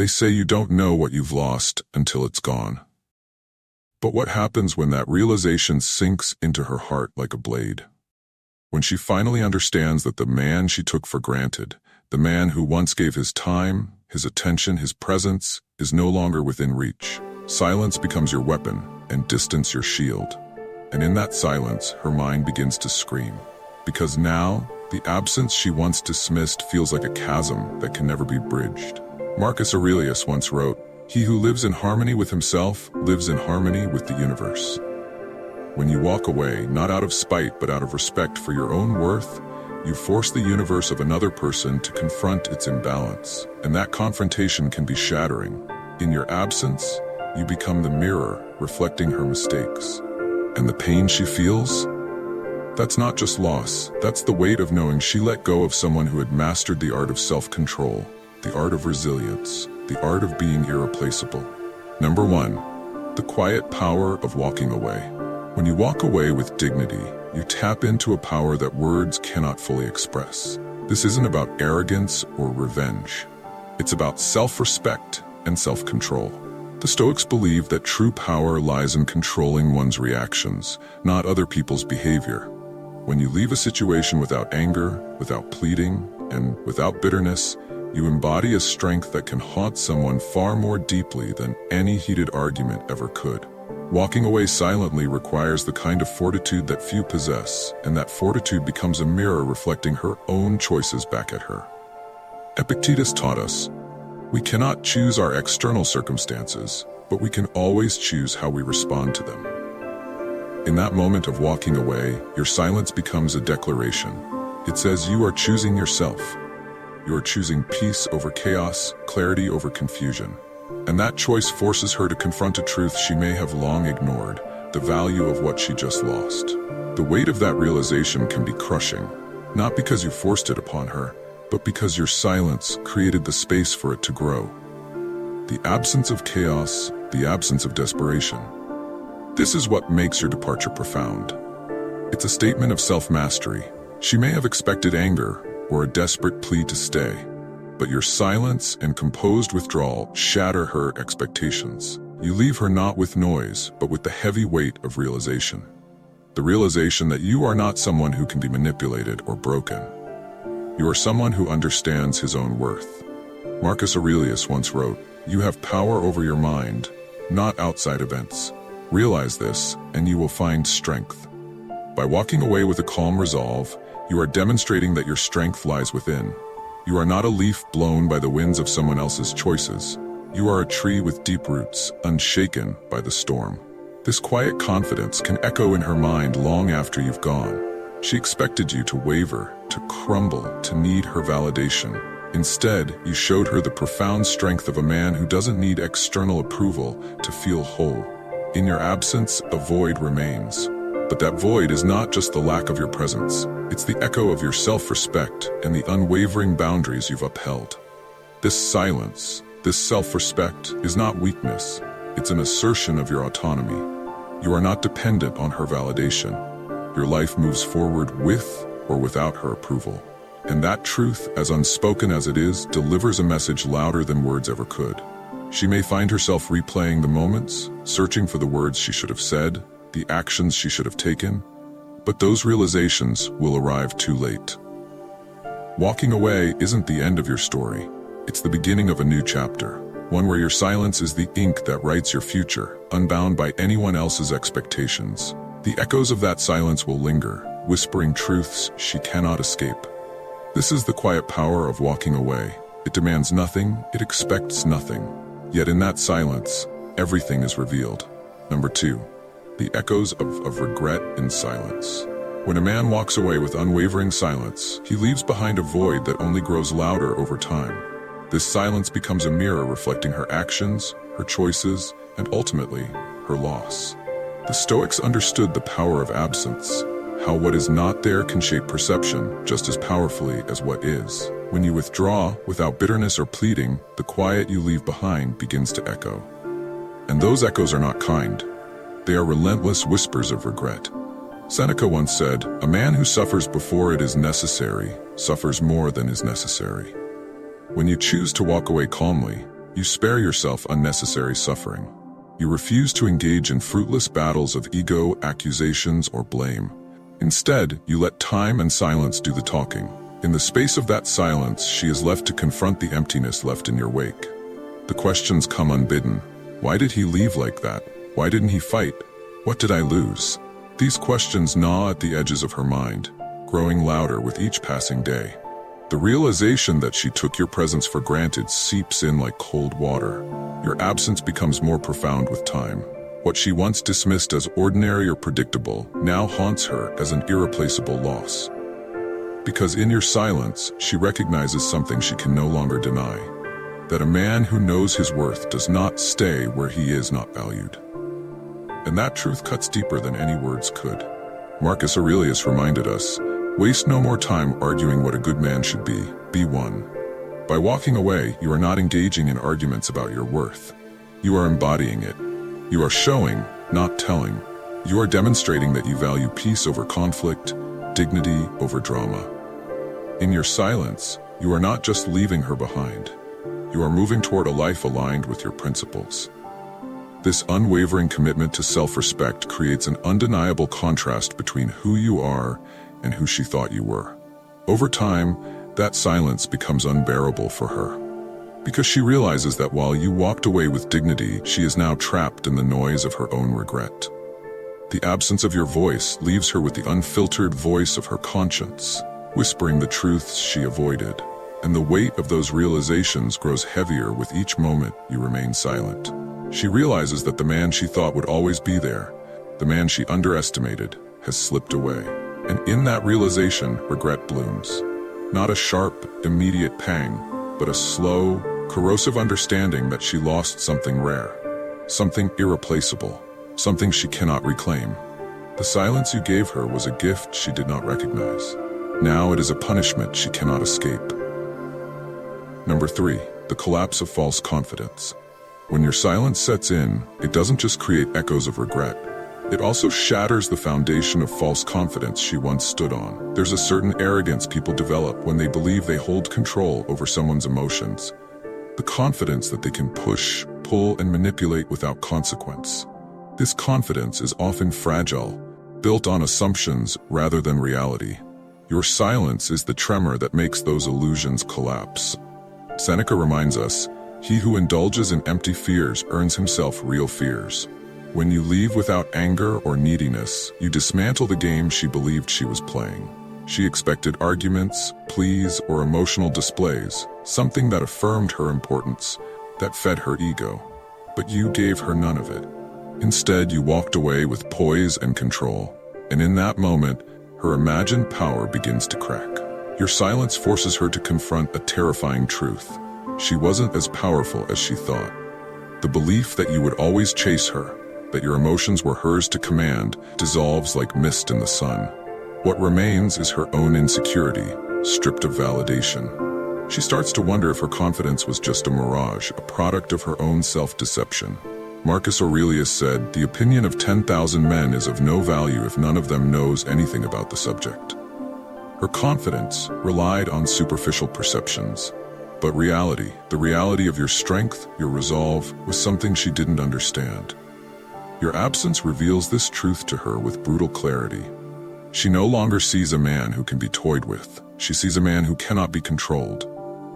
They say you don't know what you've lost until it's gone. But what happens when that realization sinks into her heart like a blade? When she finally understands that the man she took for granted, the man who once gave his time, his attention, his presence, is no longer within reach. Silence becomes your weapon, and distance your shield. And in that silence, her mind begins to scream. Because now, the absence she once dismissed feels like a chasm that can never be bridged. Marcus Aurelius once wrote, "He who lives in harmony with himself lives in harmony with the universe." When you walk away, not out of spite but out of respect for your own worth, you force the universe of another person to confront its imbalance. And that confrontation can be shattering. In your absence, you become the mirror reflecting her mistakes. And the pain she feels? That's not just loss, that's the weight of knowing she let go of someone who had mastered the art of self-control, the art of resilience, the art of being irreplaceable. Number 1, the quiet power of walking away. When you walk away with dignity, you tap into a power that words cannot fully express. This isn't about arrogance or revenge. It's about self-respect and self-control. The Stoics believe that true power lies in controlling one's reactions, not other people's behavior. When you leave a situation without anger, without pleading, and without bitterness, you embody a strength that can haunt someone far more deeply than any heated argument ever could. Walking away silently requires the kind of fortitude that few possess, and that fortitude becomes a mirror reflecting her own choices back at her. Epictetus taught us, we cannot choose our external circumstances, but we can always choose how we respond to them. In that moment of walking away, your silence becomes a declaration. It says you are choosing yourself. You are choosing peace over chaos, clarity over confusion. And that choice forces her to confront a truth she may have long ignored, the value of what she just lost. The weight of that realization can be crushing, not because you forced it upon her, but because your silence created the space for it to grow. The absence of chaos, the absence of desperation. This is what makes your departure profound. It's a statement of self-mastery. She may have expected anger or a desperate plea to stay, but your silence and composed withdrawal shatter her expectations. You leave her not with noise, but with the heavy weight of realization. The realization that you are not someone who can be manipulated or broken. You are someone who understands his own worth. Marcus Aurelius once wrote, "You have power over your mind, not outside events. Realize this, and you will find strength." By walking away with a calm resolve, you are demonstrating that your strength lies within. You are not a leaf blown by the winds of someone else's choices. You are a tree with deep roots, unshaken by the storm. This quiet confidence can echo in her mind long after you've gone. She expected you to waver, to crumble, to need her validation. Instead, you showed her the profound strength of a man who doesn't need external approval to feel whole. In your absence, a void remains. But that void is not just the lack of your presence. It's the echo of your self-respect and the unwavering boundaries you've upheld. This silence, this self-respect, is not weakness. It's an assertion of your autonomy. You are not dependent on her validation. Your life moves forward with or without her approval. And that truth, as unspoken as it is, delivers a message louder than words ever could. She may find herself replaying the moments, searching for the words she should have said, the actions she should have taken, but those realizations will arrive too late. Walking away isn't the end of your story. It's the beginning of a new chapter, one where your silence is the ink that writes your future, unbound by anyone else's expectations. The echoes of that silence will linger, whispering truths she cannot escape. This is the quiet power of walking away. It demands nothing, it expects nothing. Yet in that silence, everything is revealed. Number 2, the echoes of regret in silence. When a man walks away with unwavering silence, he leaves behind a void that only grows louder over time. This silence becomes a mirror reflecting her actions, her choices, and ultimately, her loss. The Stoics understood the power of absence, how what is not there can shape perception just as powerfully as what is. When you withdraw without bitterness or pleading, the quiet you leave behind begins to echo. And those echoes are not kind. They are relentless whispers of regret. Seneca once said, "A man who suffers before it is necessary suffers more than is necessary." When you choose to walk away calmly, You spare yourself unnecessary suffering. You refuse to engage in fruitless battles of ego, accusations, or blame. Instead, you let time and silence do the talking. In the space of that silence, she is left to confront the emptiness left in your wake. The questions come unbidden. Why did he leave like that? Why didn't he fight? What did I lose? These questions gnaw at the edges of her mind, growing louder with each passing day. The realization that she took your presence for granted seeps in like cold water. Your absence becomes more profound with time. What she once dismissed as ordinary or predictable now haunts her as an irreplaceable loss. Because in your silence, she recognizes something she can no longer deny. That a man who knows his worth does not stay where he is not valued. And that truth cuts deeper than any words could. Marcus Aurelius reminded us, "Waste no more time arguing what a good man should be one." By walking away, you are not engaging in arguments about your worth. You are embodying it. You are showing, not telling. You are demonstrating that you value peace over conflict, dignity over drama. In your silence, you are not just leaving her behind. You are moving toward a life aligned with your principles. This unwavering commitment to self-respect creates an undeniable contrast between who you are and who she thought you were. Over time, that silence becomes unbearable for her. Because she realizes that while you walked away with dignity, she is now trapped in the noise of her own regret. The absence of your voice leaves her with the unfiltered voice of her conscience, whispering the truths she avoided. And the weight of those realizations grows heavier with each moment you remain silent. She realizes that the man she thought would always be there, the man she underestimated, has slipped away. And in that realization, regret blooms. Not a sharp, immediate pang, but a slow, corrosive understanding that she lost something rare, something irreplaceable, something she cannot reclaim. The silence you gave her was a gift she did not recognize. Now it is a punishment she cannot escape. Number 3, the collapse of false confidence. When your silence sets in, it doesn't just create echoes of regret. It also shatters the foundation of false confidence she once stood on. There's a certain arrogance people develop when they believe they hold control over someone's emotions. The confidence that they can push, pull, and manipulate without consequence. This confidence is often fragile, built on assumptions rather than reality. Your silence is the tremor that makes those illusions collapse. Seneca reminds us, "He who indulges in empty fears earns himself real fears." When you leave without anger or neediness, you dismantle the game she believed she was playing. She expected arguments, pleas, or emotional displays, something that affirmed her importance, that fed her ego. But you gave her none of it. Instead, you walked away with poise and control, and in that moment, her imagined power begins to crack. Your silence forces her to confront a terrifying truth. She wasn't as powerful as she thought. The belief that you would always chase her, that your emotions were hers to command, dissolves like mist in the sun. What remains is her own insecurity, stripped of validation. She starts to wonder if her confidence was just a mirage, a product of her own self-deception. Marcus Aurelius said, "The opinion of 10,000 men is of no value if none of them knows anything about the subject." Her confidence relied on superficial perceptions. But reality, the reality of your strength, your resolve, was something she didn't understand. Your absence reveals this truth to her with brutal clarity. She no longer sees a man who can be toyed with. She sees a man who cannot be controlled.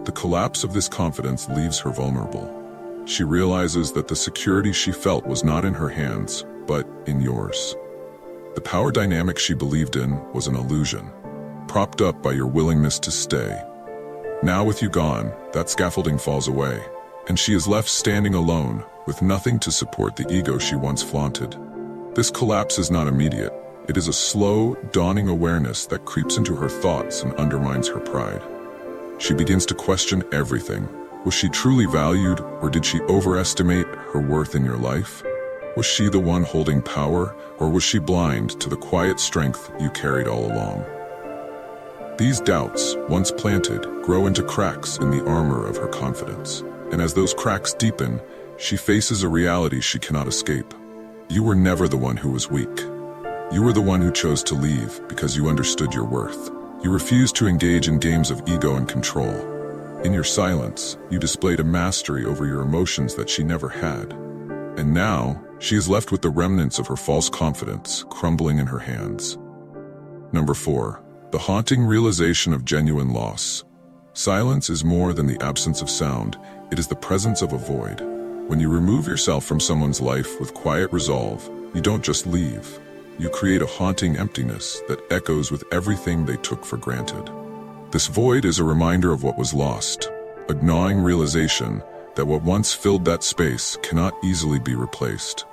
The collapse of this confidence leaves her vulnerable. She realizes that the security she felt was not in her hands, but in yours. The power dynamic she believed in was an illusion, propped up by your willingness to stay. Now with you gone, that scaffolding falls away, and she is left standing alone, with nothing to support the ego she once flaunted. This collapse is not immediate. It is a slow, dawning awareness that creeps into her thoughts and undermines her pride. She begins to question everything. Was she truly valued, or did she overestimate her worth in your life? Was she the one holding power, or was she blind to the quiet strength you carried all along? These doubts, once planted, grow into cracks in the armor of her confidence. And as those cracks deepen, she faces a reality she cannot escape. You were never the one who was weak. You were the one who chose to leave because you understood your worth. You refused to engage in games of ego and control. In your silence, you displayed a mastery over your emotions that she never had. And now, she is left with the remnants of her false confidence crumbling in her hands. Number 4. The haunting realization of genuine loss. Silence is more than the absence of sound, it is the presence of a void. When you remove yourself from someone's life with quiet resolve, you don't just leave. You create a haunting emptiness that echoes with everything they took for granted. This void is a reminder of what was lost, a gnawing realization that what once filled that space cannot easily be replaced.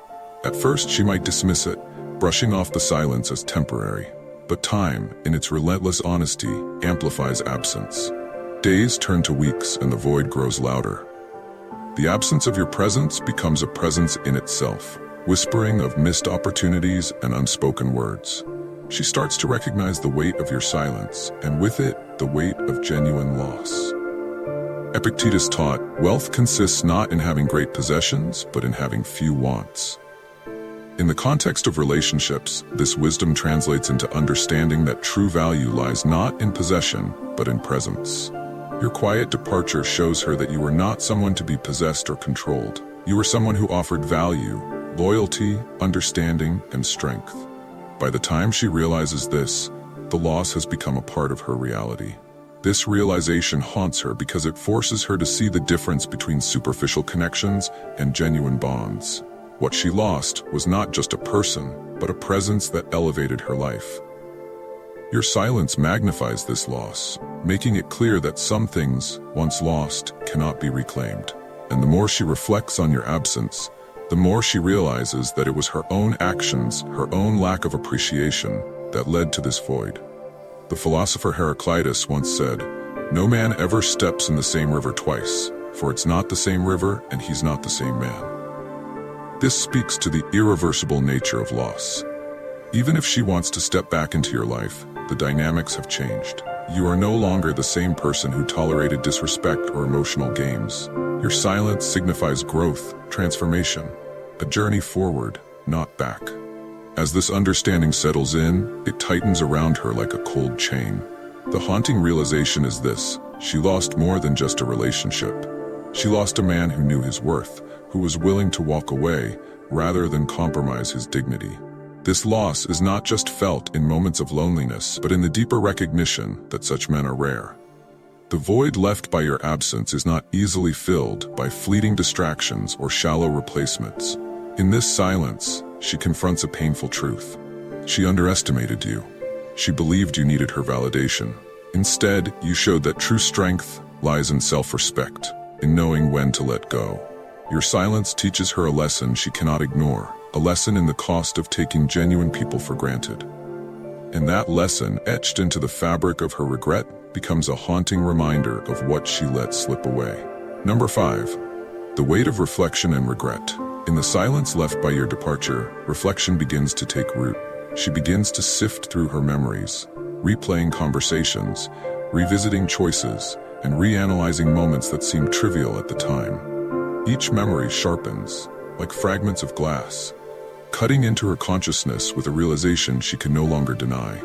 At first, she might dismiss it, brushing off the silence as temporary. But time, in its relentless honesty, amplifies absence. Days turn to weeks and the void grows louder. The absence of your presence becomes a presence in itself, whispering of missed opportunities and unspoken words. She starts to recognize the weight of your silence, and with it, the weight of genuine loss. Epictetus taught, wealth consists not in having great possessions, but in having few wants. In the context of relationships, this wisdom translates into understanding that true value lies not in possession, but in presence. Your quiet departure shows her that you are not someone to be possessed or controlled. You are someone who offered value, loyalty, understanding, and strength. By the time she realizes this, the loss has become a part of her reality. This realization haunts her because it forces her to see the difference between superficial connections and genuine bonds. What she lost was not just a person, but a presence that elevated her life. Your silence magnifies this loss, making it clear that some things, once lost, cannot be reclaimed. And the more she reflects on your absence, the more she realizes that it was her own actions, her own lack of appreciation, that led to this void. The philosopher Heraclitus once said, "No man ever steps in the same river twice, for it's not the same river and he's not the same man." This speaks to the irreversible nature of loss. Even if she wants to step back into your life, the dynamics have changed. You are no longer the same person who tolerated disrespect or emotional games. Your silence signifies growth, transformation, a journey forward, not back. As this understanding settles in, it tightens around her like a cold chain. The haunting realization is this: she lost more than just a relationship. She lost a man who knew his worth, who was willing to walk away rather than compromise his dignity. This loss is not just felt in moments of loneliness, but in the deeper recognition that such men are rare. The void left by your absence is not easily filled by fleeting distractions or shallow replacements. In this silence, she confronts a painful truth. She underestimated you. She believed you needed her validation. Instead, you showed that true strength lies in self-respect, in knowing when to let go. Your silence teaches her a lesson she cannot ignore, a lesson in the cost of taking genuine people for granted. And that lesson, etched into the fabric of her regret, becomes a haunting reminder of what she let slip away. Number 5. The weight of reflection and regret. In the silence left by your departure, reflection begins to take root. She begins to sift through her memories, replaying conversations, revisiting choices, and reanalyzing moments that seemed trivial at the time. Each memory sharpens, like fragments of glass, cutting into her consciousness with a realization she can no longer deny.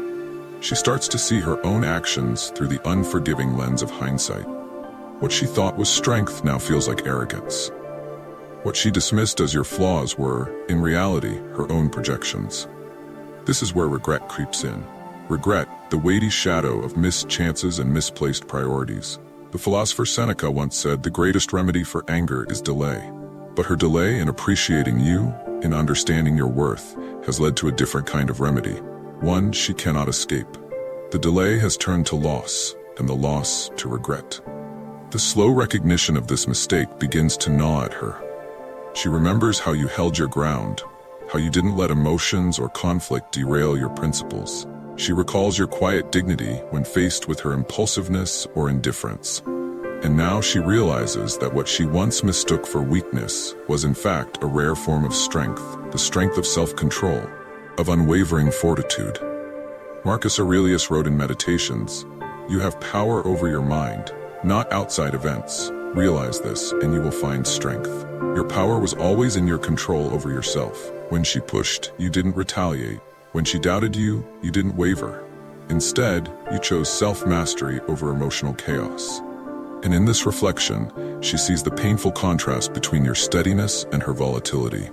She starts to see her own actions through the unforgiving lens of hindsight. What she thought was strength now feels like arrogance. What she dismissed as your flaws were, in reality, her own projections. This is where regret creeps in. Regret, the weighty shadow of missed chances and misplaced priorities. The philosopher Seneca once said, "The greatest remedy for anger is delay." But her delay in appreciating you, in understanding your worth, has led to a different kind of remedy, one she cannot escape. The delay has turned to loss, and the loss to regret. The slow recognition of this mistake begins to gnaw at her. She remembers how you held your ground, how you didn't let emotions or conflict derail your principles. She recalls your quiet dignity when faced with her impulsiveness or indifference. And now she realizes that what she once mistook for weakness was in fact a rare form of strength, the strength of self-control, of unwavering fortitude. Marcus Aurelius wrote in Meditations, "You have power over your mind, not outside events. Realize this, and you will find strength." Your power was always in your control over yourself. When she pushed, you didn't retaliate. When she doubted you, you didn't waver. Instead, you chose self-mastery over emotional chaos. And in this reflection, she sees the painful contrast between your steadiness and her volatility.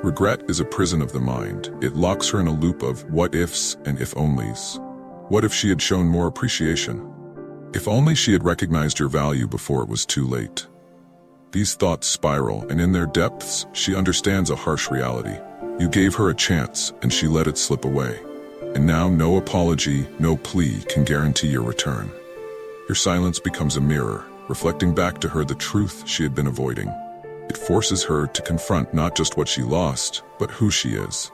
Regret is a prison of the mind. It locks her in a loop of what-ifs and if-onlys. What if she had shown more appreciation? If only she had recognized your value before it was too late. These thoughts spiral, and in their depths, she understands a harsh reality. You gave her a chance, and she let it slip away. And now no apology, no plea can guarantee your return. Your silence becomes a mirror, reflecting back to her the truth she had been avoiding. It forces her to confront not just what she lost, but who she is.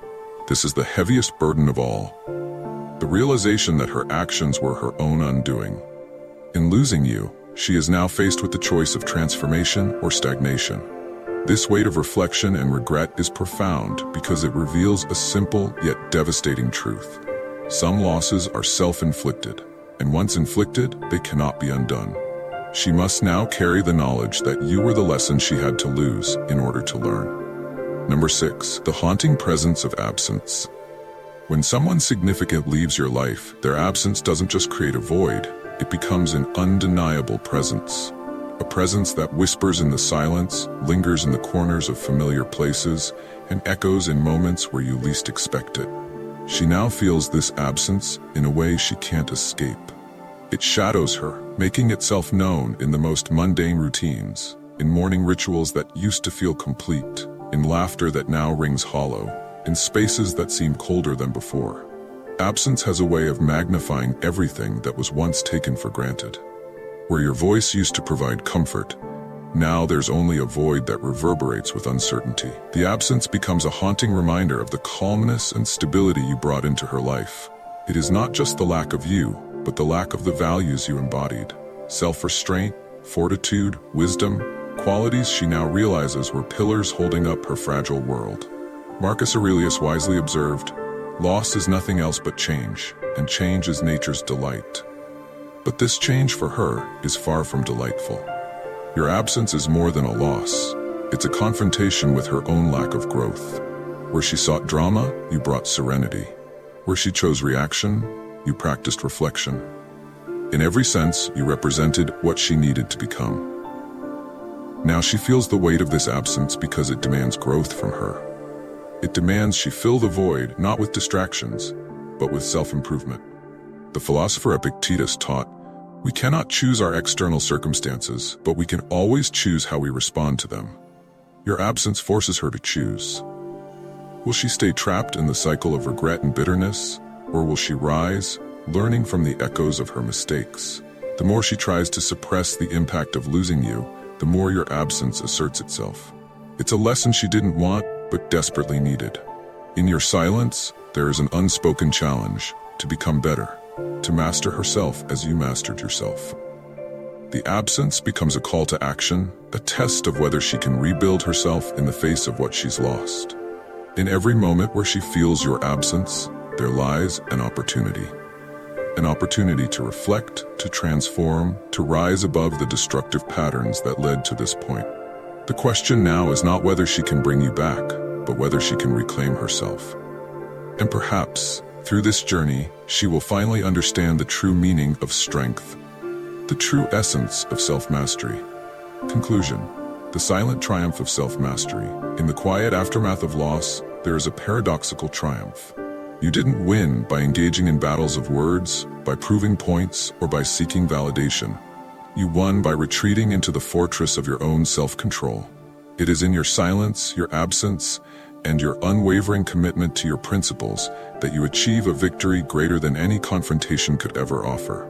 This is the heaviest burden of all. The realization that her actions were her own undoing. In losing you, she is now faced with the choice of transformation or stagnation. This weight of reflection and regret is profound because it reveals a simple yet devastating truth. Some losses are self-inflicted, and once inflicted, they cannot be undone. She must now carry the knowledge that you were the lesson she had to lose in order to learn. Number 6, the haunting presence of absence. When someone significant leaves your life, their absence doesn't just create a void, it becomes an undeniable presence. A presence that whispers in the silence, lingers in the corners of familiar places, and echoes in moments where you least expect it. She now feels this absence in a way she can't escape. It shadows her, making itself known in the most mundane routines, in morning rituals that used to feel complete, in laughter that now rings hollow, in spaces that seem colder than before. Absence has a way of magnifying everything that was once taken for granted. Where your voice used to provide comfort, now there's only a void that reverberates with uncertainty. The absence becomes a haunting reminder of the calmness and stability you brought into her life. It is not just the lack of you, but the lack of the values you embodied. Self-restraint, fortitude, wisdom, qualities she now realizes were pillars holding up her fragile world. Marcus Aurelius wisely observed, "Loss is nothing else but change, and change is nature's delight." But this change for her is far from delightful. Your absence is more than a loss. It's a confrontation with her own lack of growth. Where she sought drama, you brought serenity. Where she chose reaction, you practiced reflection. In every sense, you represented what she needed to become. Now she feels the weight of this absence because it demands growth from her. It demands she fill the void not with distractions, but with self-improvement. The philosopher Epictetus taught, "We cannot choose our external circumstances, but we can always choose how we respond to them." Your absence forces her to choose. Will she stay trapped in the cycle of regret and bitterness, or will she rise, learning from the echoes of her mistakes? The more she tries to suppress the impact of losing you, the more your absence asserts itself. It's a lesson she didn't want, but desperately needed. In your silence, there is an unspoken challenge to become better, to master herself as you mastered yourself. The absence becomes a call to action, a test of whether she can rebuild herself in the face of what she's lost. In every moment where she feels your absence, there lies an opportunity. An opportunity to reflect, to transform, to rise above the destructive patterns that led to this point. The question now is not whether she can bring you back, but whether she can reclaim herself. And perhaps, through this journey, she will finally understand the true meaning of strength, the true essence of self-mastery. Conclusion: the silent triumph of self-mastery. In the quiet aftermath of loss, there is a paradoxical triumph. You didn't win by engaging in battles of words, by proving points, or by seeking validation. You won by retreating into the fortress of your own self-control. It is in your silence, your absence, and your unwavering commitment to your principles that you achieve a victory greater than any confrontation could ever offer.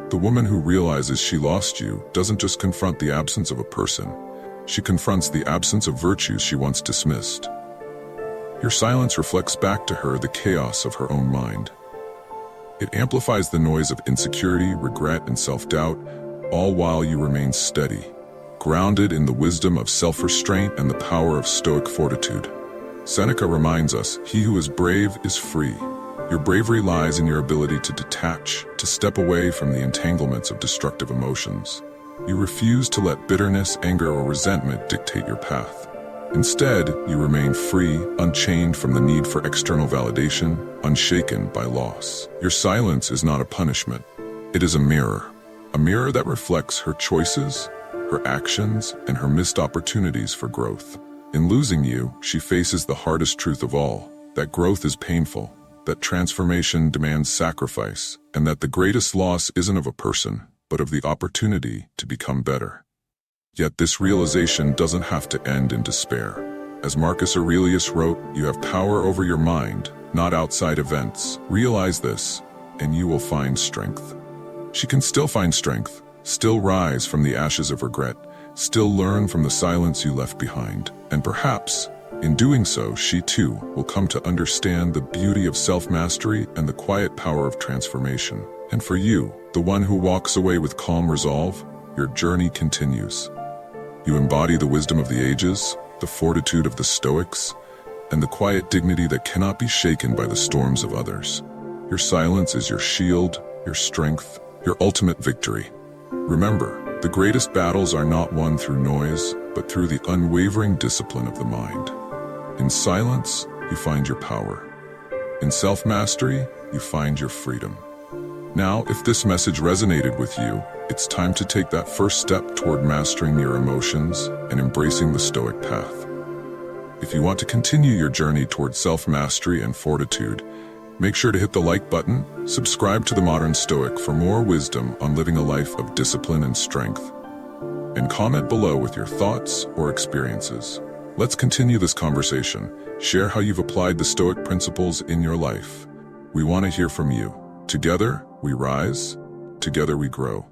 The woman who realizes she lost you doesn't just confront the absence of a person, she confronts the absence of virtues she once dismissed. Your silence reflects back to her the chaos of her own mind. It amplifies the noise of insecurity, regret, and self-doubt, all while you remain steady, grounded in the wisdom of self-restraint and the power of Stoic fortitude. Seneca reminds us, "He who is brave is free." Your bravery lies in your ability to detach, to step away from the entanglements of destructive emotions. You refuse to let bitterness, anger, or resentment dictate your path. Instead, you remain free, unchained from the need for external validation, unshaken by loss. Your silence is not a punishment. It is a mirror. a mirror that reflects her choices, her actions, and her missed opportunities for growth. In losing you, she faces the hardest truth of all, that growth is painful, that transformation demands sacrifice, and that the greatest loss isn't of a person, but of the opportunity to become better. Yet this realization doesn't have to end in despair. As Marcus Aurelius wrote, you have power over your mind, not outside events. Realize this, and you will find strength. She can still find strength, still rise from the ashes of regret, still learn from the silence you left behind. And perhaps, in doing so, she too will come to understand the beauty of self-mastery and the quiet power of transformation. And for you, the one who walks away with calm resolve, your journey continues. You embody the wisdom of the ages, the fortitude of the Stoics, and the quiet dignity that cannot be shaken by the storms of others. Your silence is your shield, your strength, your ultimate victory. Remember, the greatest battles are not won through noise, but through the unwavering discipline of the mind. In silence, you find your power. In self-mastery, you find your freedom. Now, if this message resonated with you, it's time to take that first step toward mastering your emotions and embracing the Stoic path. If you want to continue your journey toward self-mastery and fortitude, make sure to hit the like button, subscribe to The Modern Stoic for more wisdom on living a life of discipline and strength, and comment below with your thoughts or experiences. Let's continue this conversation. Share how you've applied the Stoic principles in your life. We want to hear from you. Together, we rise. Together, we grow.